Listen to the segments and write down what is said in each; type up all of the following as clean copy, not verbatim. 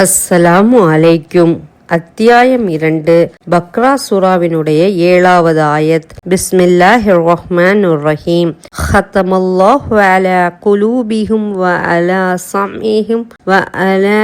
அஸ்ஸலாமு அலைக்கும். அத்தியாயம் 2, பக்ரா சூராவினுடைய 7வது ஆயத். பிஸ்மில்லாஹிர் ரஹ்மானிர் ரஹீம். ஹத்தமல்லாஹு அலா குலூபிஹிம் வ அலா ஸம்இஹிம் வ அலா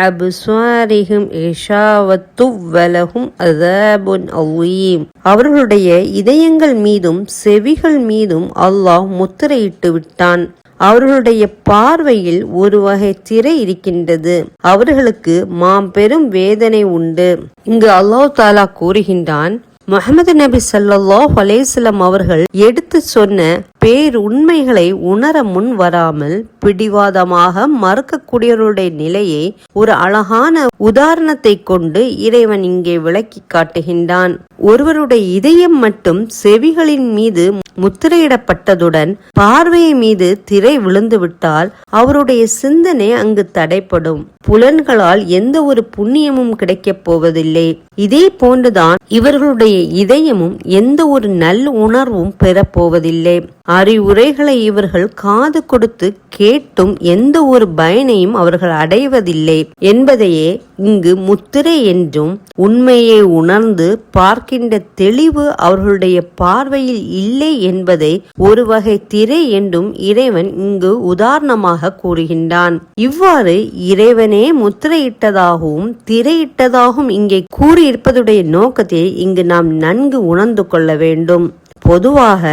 அப்ஸாரிஹிம் இஷாவத்து வலஹும் அஸாபுன் அலீம். அவர்களுடைய இதயங்கள் மீதும் செவிகள் மீதும் அல்லாஹ் முத்திரையிட்டு விட்டான். அவர்களுடைய பார்வையில் ஒரு வகை திரை இருக்கின்றது. அவர்களுக்கு மாபெரும் வேதனை உண்டு. இங்கு அல்லாஹ் தஆலா கூறுகின்றான், முஹம்மது நபி ஸல்லல்லாஹு அலைஹி வஸல்லம் அவர்கள் எடுத்து சொன்ன பேருண்மைகளை உணர முன் வராமல் பிடிவாதமாக மறுக்கக்கூடியவருடைய நிலையை ஒரு அழகான உதாரணத்தை கொண்டு இறைவன் இங்கே விளக்கி காட்டுகின்றான். ஒருவருடைய இதயம் மட்டும் செவிகளின் மீது முத்திரையிடப்பட்டதுடன் பார்வையை மீது திரை விழுந்துவிட்டால் அவருடைய சிந்தனை அங்கு தடைப்படும். புலன்களால் எந்த ஒரு புண்ணியமும் கிடைக்கப் போவதில்லை. இதே போன்றுதான் இவர்களுடைய இதயமும் எந்த ஒரு நல்ல உணர்வும் பெறப்போவதில்லை. அறிவுரைகளை இவர்கள் காது கொடுத்து கேட்டும் எந்த ஒரு பயனையும் அவர்கள் அடைவதில்லை என்பதையே இங்கு முத்திரை என்றும், உண்மையை உணர்ந்து பார்க்கின்ற தெளிவு அவர்களுடைய பார்வையில் இல்லை என்பதை ஒரு வகை திரை என்றும் இறைவன் இங்கு உதாரணமாக கூறுகின்றான். இவ்வாறு இறைவனே முத்திரையிட்டதாகவும் திரையிட்டதாகவும் இங்கே கூறியிருப்பதுடைய நோக்கத்தை இங்கு நாம் நன்கு உணர்ந்து கொள்ள வேண்டும். பொதுவாக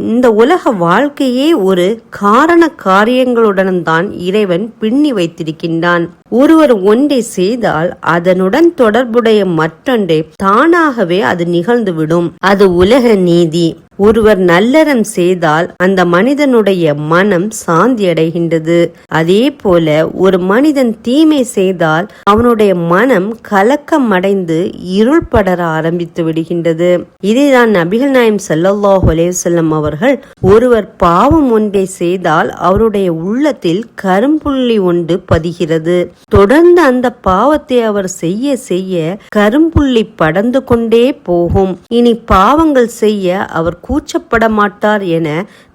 இந்த உலக வாழ்க்கையே ஒரு காரண காரியங்களுடன் தான் இறைவன் பின்னி வைத்திருக்கின்றான். ஒருவர் ஒன்றை செய்தால் அதனுடன் தொடர்புடைய மற்றொன்றை தானாகவே அது நிகழ்ந்துவிடும். அது உலக நீதி. ஒருவர் நல்லறம் செய்தால் அந்த மனிதனுடைய மனம் சாந்தி அடைகின்றது. அதே போல ஒரு மனிதன் தீமை செய்தால் அவனுடைய மனம் கலக்கம் அடைந்து இருள் படர ஆரம்பித்து விடுகின்றது. இதைதான் நபிகள் நாயகம் ஸல்லல்லாஹு அலைஹி வஸல்லம் அவர்கள், ஒருவர் பாவம் ஒன்றை செய்தால் அவருடைய உள்ளத்தில் கரும்புள்ளி ஒன்று பதிகிறது. தொடர்ந்து அந்த பாவத்தை அவர் செய்ய செய்ய கரும்புள்ளி படர்ந்து கொண்டே போகும். இனி பாவங்கள் செய்ய அவர் கூச்சப்பட மாட்டார் என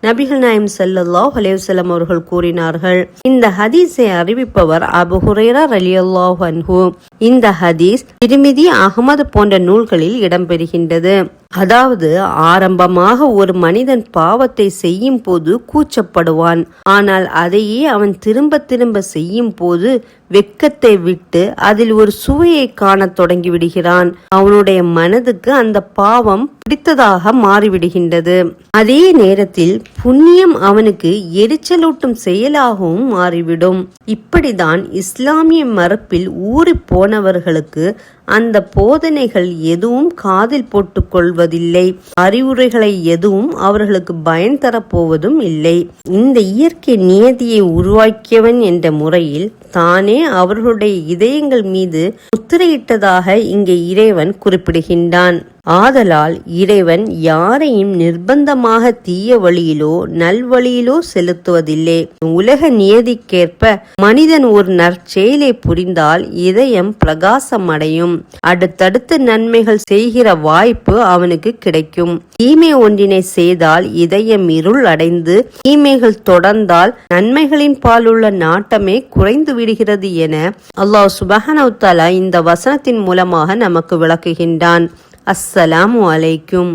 நபிகள் நாயகம் ஸல்லல்லாஹு அலைஹி வஸல்லம் அவர்கள் கூறினார்கள். இந்த ஹதீஸை அறிவிப்பவர் அபூ ஹுரைரா ரலியல்லாஹு அன்ஹு. இந்த ஹதீஸ் திர்மிதி, அஹ்மது போன்ற நூல்களில் இடம்பெறுகின்றது. அதாவது, ஆரம்பமாக ஒரு மனிதன் பாவத்தை செய்யும் போது கூச்சப்படுவான். ஆனால் அதையே அவன் திரும்ப திரும்ப செய்யும் போது வெட்கத்தை விட்டு அதில் ஒரு சுவையை காண தொடங்கி விடுகிறான். அவனுடைய மனதுக்கு அந்த பாவம் பிடித்ததாக மாறிவிடுகின்றது. அதே நேரத்தில் புண்ணியம் அவனுக்கு எரிச்சலூட்டும் செயலாகவும் மாறிவிடும். இப்படிதான் இஸ்லாமிய மரபில் ஊறி போனவர்களுக்கு அந்த போதனைகள் எதுவும் காதில் போட்டுக் கொள்வதில்லை. அறிவுரைகளை எதுவும் அவர்களுக்கு பயன் தரப்போவதும் இல்லை. இந்த இயற்கை நியதியை உருவாக்கியவன் என்ற முறையில் தானே அவர்களுடைய இதயங்கள் மீது முத்திரையிட்டதாக இங்கே இறைவன் குறிப்பிடுகின்றான். ஆதலால் இறைவன் யாரையும் நிர்பந்தமாக தீய வழியிலோ நல்வழியிலோ செலுத்துவதில்லை. உலக நியதிக்கேற்ப மனிதன் ஒரு நற்செயலை புரிந்தால் இதயம் பிரகாசம் அடையும். அடுத்தடுத்த நன்மைகள் செய்கிற வாய்ப்பு அவனுக்கு கிடைக்கும். தீமை ஒன்றினை செய்தால் இதயம் இருள் அடைந்து தீமைகள் தொடர்ந்தால் நன்மைகளின் பாலுள்ள நாட்டமே குறைந்து விடுகிறது என அல்லாஹ் சுப்ஹானஹு வ தஆலா இந்த வசனத்தின் மூலமாக நமக்கு விளக்குகின்றான். அஸ்ஸலாமு அலைக்கும்.